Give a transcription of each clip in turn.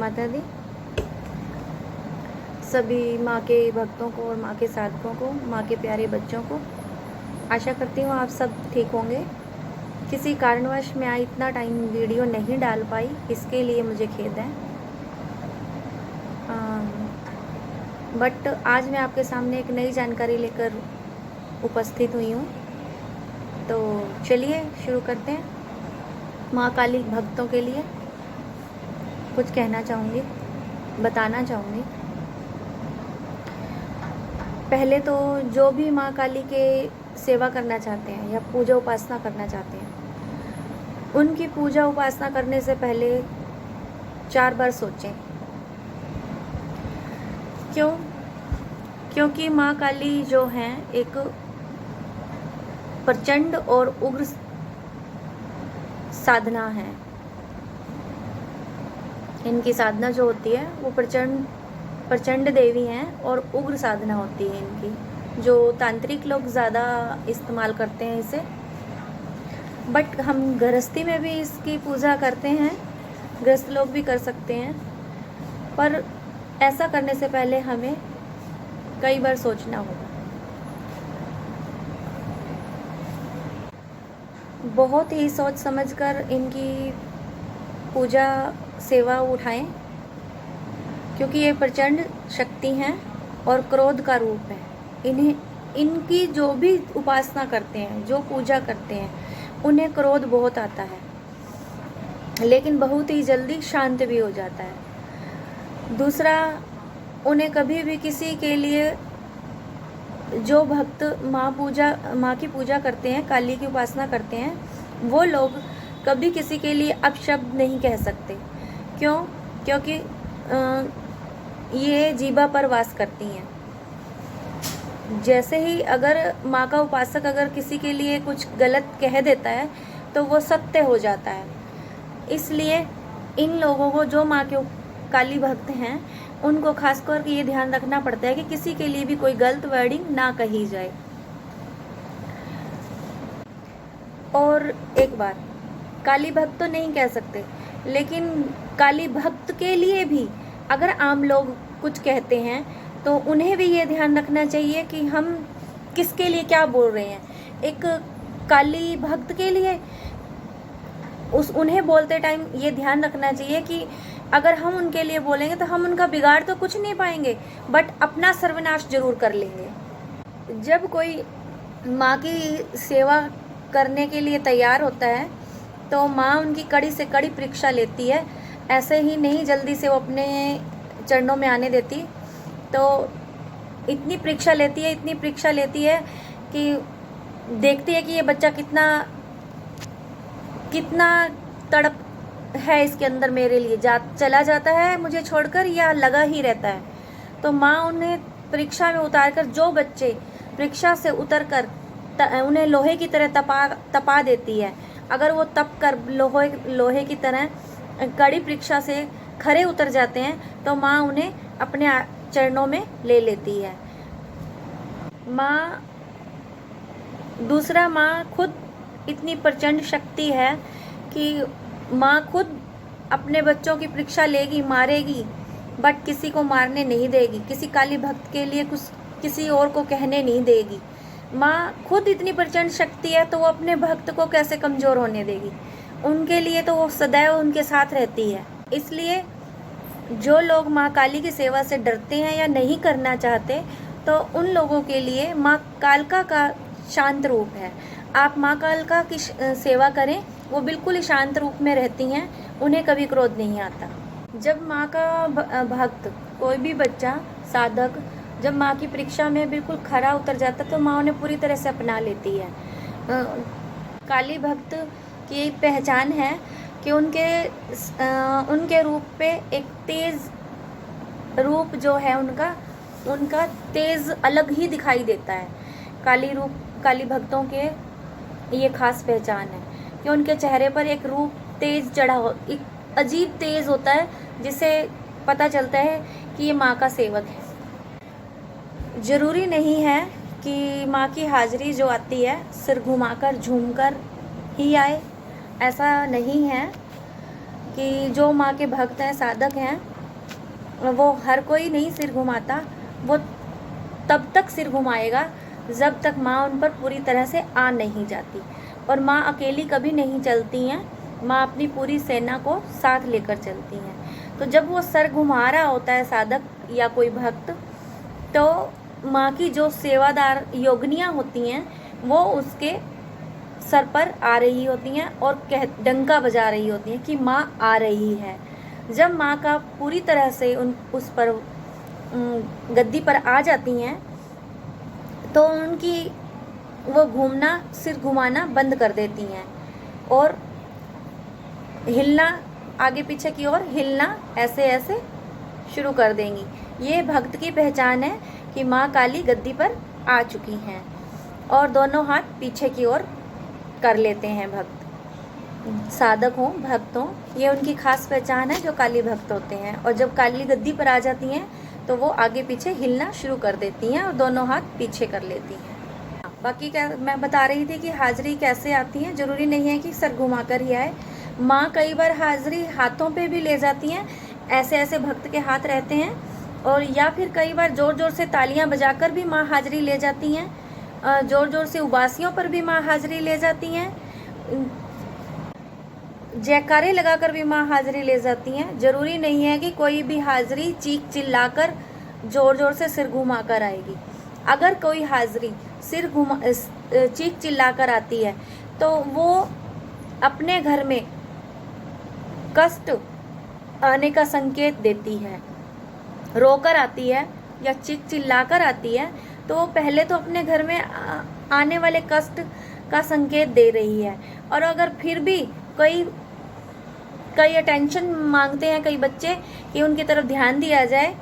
माता दी। सभी माँ के भक्तों को और माँ के साधकों को, माँ के प्यारे बच्चों को, आशा करती हूँ आप सब ठीक होंगे। किसी कारणवश मैं इतना टाइम वीडियो नहीं डाल पाई, इसके लिए मुझे खेद है। बट आज मैं आपके सामने एक नई जानकारी लेकर उपस्थित हुई हूँ। तो चलिए शुरू करते हैं। माँ काली भक्तों के लिए कुछ कहना चाहूँगी, बताना चाहूँगी। पहले तो जो भी माँ काली के सेवा करना चाहते हैं या पूजा उपासना करना चाहते हैं, उनकी पूजा उपासना करने से पहले 4 बार सोचें। क्योंकि माँ काली जो हैं एक प्रचंड और उग्र साधना है। इनकी साधना जो होती है वो प्रचंड देवी हैं और उग्र साधना होती है इनकी, जो तांत्रिक लोग ज़्यादा इस्तेमाल करते हैं इसे। बट हम गृहस्थी में भी इसकी पूजा करते हैं, गृहस्थ लोग भी कर सकते हैं। पर ऐसा करने से पहले हमें कई बार सोचना होगा। बहुत ही सोच समझकर इनकी पूजा सेवा उठाएं, क्योंकि ये प्रचंड शक्ति हैं और क्रोध का रूप है। इनकी जो भी उपासना करते हैं, जो पूजा करते हैं, उन्हें क्रोध बहुत आता है, लेकिन बहुत ही जल्दी शांत भी हो जाता है। दूसरा, उन्हें कभी भी किसी के लिए, जो भक्त माँ की पूजा करते हैं, काली की उपासना करते हैं, वो लोग कभी किसी के लिए अपशब्द नहीं कह सकते। क्योंकि ये जीभा पर वास करती हैं। जैसे ही अगर माँ का उपासक अगर किसी के लिए कुछ गलत कह देता है तो वो सत्य हो जाता है। इसलिए इन लोगों को, जो माँ के काली भक्त हैं, उनको खासकर ये ध्यान रखना पड़ता है कि किसी के लिए भी कोई गलत वर्डिंग ना कही जाए। और एक बात, काली भक्त तो नहीं कह सकते, लेकिन काली भक्त के लिए भी अगर आम लोग कुछ कहते हैं तो उन्हें भी ये ध्यान रखना चाहिए कि हम किसके लिए क्या बोल रहे हैं। एक काली भक्त के लिए उन्हें बोलते टाइम ये ध्यान रखना चाहिए कि अगर हम उनके लिए बोलेंगे तो हम उनका बिगाड़ तो कुछ नहीं पाएंगे, बट अपना सर्वनाश जरूर कर लेंगे। जब कोई माँ की सेवा करने के लिए तैयार होता है तो माँ उनकी कड़ी से कड़ी परीक्षा लेती है। ऐसे ही नहीं जल्दी से वो अपने चरणों में आने देती। तो इतनी परीक्षा लेती है कि देखती है कि ये बच्चा कितना तड़प है इसके अंदर मेरे लिए, चला जाता है मुझे छोड़कर या लगा ही रहता है। तो माँ उन्हें परीक्षा में उतारकर, जो बच्चे परीक्षा से उतरकर उन्हें लोहे की तरह तपा देती है, अगर वो तप कर लोहे की तरह कड़ी परीक्षा से खरे उतर जाते हैं तो माँ उन्हें अपने चरणों में ले लेती है। दूसरा, माँ खुद इतनी प्रचंड शक्ति है कि माँ खुद अपने बच्चों की परीक्षा लेगी, मारेगी, बट किसी को मारने नहीं देगी। किसी काली भक्त के लिए कुछ किसी और को कहने नहीं देगी। माँ खुद इतनी प्रचंड शक्ति है तो वो अपने भक्त को कैसे कमज़ोर होने देगी। उनके लिए तो वो सदैव उनके साथ रहती है। इसलिए जो लोग माँ काली की सेवा से डरते हैं या नहीं करना चाहते, तो उन लोगों के लिए माँ कालका का शांत रूप है। आप माँ कालका की सेवा करें, वो बिल्कुल शांत रूप में रहती हैं, उन्हें कभी क्रोध नहीं आता। जब माँ का भक्त, कोई भी बच्चा साधक, जब माँ की परीक्षा में बिल्कुल खरा उतर जाता तो माँ उन्हें पूरी तरह से अपना लेती है। काली भक्त की पहचान है कि उनके रूप पे एक तेज रूप जो है उनका तेज अलग ही दिखाई देता है। काली भक्तों के ये खास पहचान है कि उनके चेहरे पर एक रूप तेज चढ़ा हो, एक अजीब तेज होता है, जिससे पता चलता है कि ये माँ का सेवक है। ज़रूरी नहीं है कि माँ की हाज़िरी जो आती है सिर घुमाकर झूमकर ही आए। ऐसा नहीं है कि जो माँ के भक्त हैं, साधक हैं, वो हर कोई नहीं सिर घुमाता, वो तब तक सिर घुमाएगा जब तक माँ उन पर पूरी तरह से आ नहीं जाती। और माँ अकेली कभी नहीं चलती हैं, माँ अपनी पूरी सेना को साथ लेकर चलती हैं। तो जब वो सर घुमा रहा होता है साधक या कोई भक्त, तो माँ की जो सेवादार योगिनियाँ होती हैं वो उसके सर पर आ रही होती हैं और डंका बजा रही होती हैं कि माँ आ रही है। जब माँ का पूरी तरह से उस पर गद्दी पर आ जाती हैं तो उनकी वो घूमना, सिर घुमाना बंद कर देती हैं और हिलना, आगे पीछे की ओर हिलना ऐसे ऐसे शुरू कर देंगी। ये भक्त की पहचान है कि माँ काली गद्दी पर आ चुकी हैं। और दोनों हाथ पीछे की ओर कर लेते हैं भक्त। साधक हों, भक्त हों, ये उनकी खास पहचान है जो काली भक्त होते हैं। और जब काली गद्दी पर आ जाती हैं तो वो आगे पीछे हिलना शुरू कर देती हैं और दोनों हाथ पीछे कर लेती हैं। बाकी क्या मैं बता रही थी कि हाजिरी कैसे आती है। ज़रूरी नहीं है कि सर घुमा कर ही आए, माँ कई बार हाजिरी हाथों पे भी ले जाती हैं। ऐसे ऐसे भक्त के हाथ रहते हैं, और या फिर कई बार ज़ोर ज़ोर से तालियां बजाकर भी माँ हाजिरी ले जाती हैं। ज़ोर ज़ोर से उबासियों पर भी माँ हाजिरी ले जाती हैं। जयकारे लगाकर भी माँ हाजिरी ले जाती हैं। ज़रूरी नहीं है कि कोई भी हाजिरी चीख चिल्लाकर ज़ोर ज़ोर से सिर घुमाकर आएगी। अगर कोई हाजिरी चीख चिल्लाकर आती है तो वो अपने घर में कष्ट आने का संकेत देती है। रोकर आती है या चीख चिल्लाकर आती है तो वो पहले तो अपने घर में आने वाले कष्ट का संकेत दे रही है। और अगर फिर भी कई अटेंशन मांगते हैं कई बच्चे कि उनकी तरफ ध्यान दिया जाए,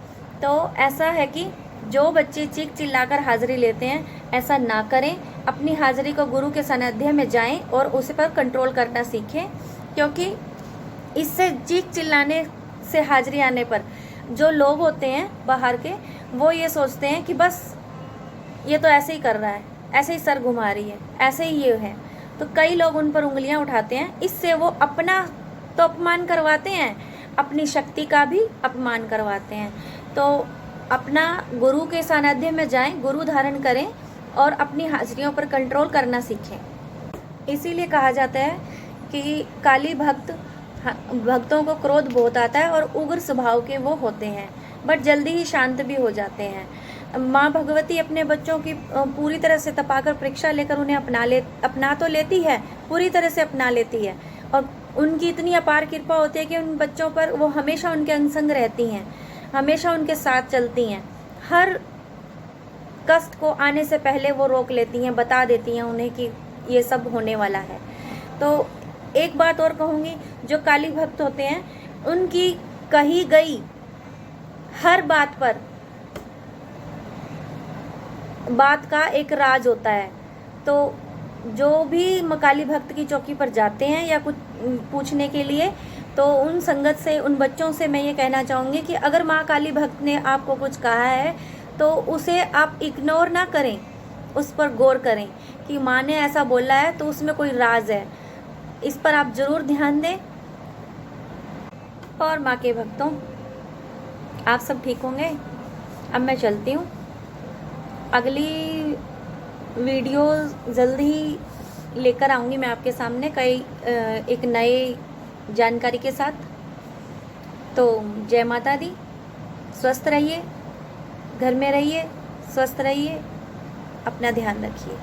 तो ऐसा है कि जो बच्चे चीख चिल्लाकर हाजिरी लेते हैं ऐसा ना करें। अपनी हाजिरी को गुरु के सानिध्य में जाएं और उस पर कंट्रोल करना सीखें, क्योंकि इससे चीख चिल्लाने से हाजिरी आने पर जो लोग होते हैं बाहर के, वो ये सोचते हैं कि बस ये तो ऐसे ही कर रहा है, ऐसे ही सर घुमा रही है, ऐसे ही ये है। तो कई लोग उन पर उंगलियां उठाते हैं। इससे वो अपना तो अपमान करवाते हैं, अपनी शक्ति का भी अपमान करवाते हैं। तो अपना गुरु के सानिध्य में जाएं, गुरु धारण करें और अपनी हाजिरियों पर कंट्रोल करना सीखें। इसीलिए कहा जाता है कि काली भक्तों को क्रोध बहुत आता है और उग्र स्वभाव के वो होते हैं, बट जल्दी ही शांत भी हो जाते हैं। माँ भगवती अपने बच्चों की पूरी तरह से तपाकर परीक्षा लेकर उन्हें अपना तो लेती है, पूरी तरह से अपना लेती है। और उनकी इतनी अपार कृपा होती है कि उन बच्चों पर वो हमेशा उनके अंग रहती हैं, हमेशा उनके साथ चलती हैं। हर कष्ट को आने से पहले वो रोक लेती हैं, बता देती हैं उन्हें कि ये सब होने वाला है। तो एक बात और कहूँगी, जो काली भक्त होते हैं उनकी कही गई हर बात का एक राज होता है। तो जो भी काली भक्त की चौकी पर जाते हैं या कुछ पूछने के लिए, तो उन संगत से, उन बच्चों से मैं ये कहना चाहूँगी कि अगर माँ काली भक्त ने आपको कुछ कहा है तो उसे आप इग्नोर ना करें, उस पर गौर करें कि माँ ने ऐसा बोला है तो उसमें कोई राज है। इस पर आप ज़रूर ध्यान दें। और माँ के भक्तों, आप सब ठीक होंगे। अब मैं चलती हूँ, अगली वीडियो जल्द ही लेकर आऊँगी मैं आपके सामने एक नए जानकारी के साथ। तो जय माता दी। स्वस्थ रहिए, घर में रहिए, स्वस्थ रहिए, अपना ध्यान रखिए।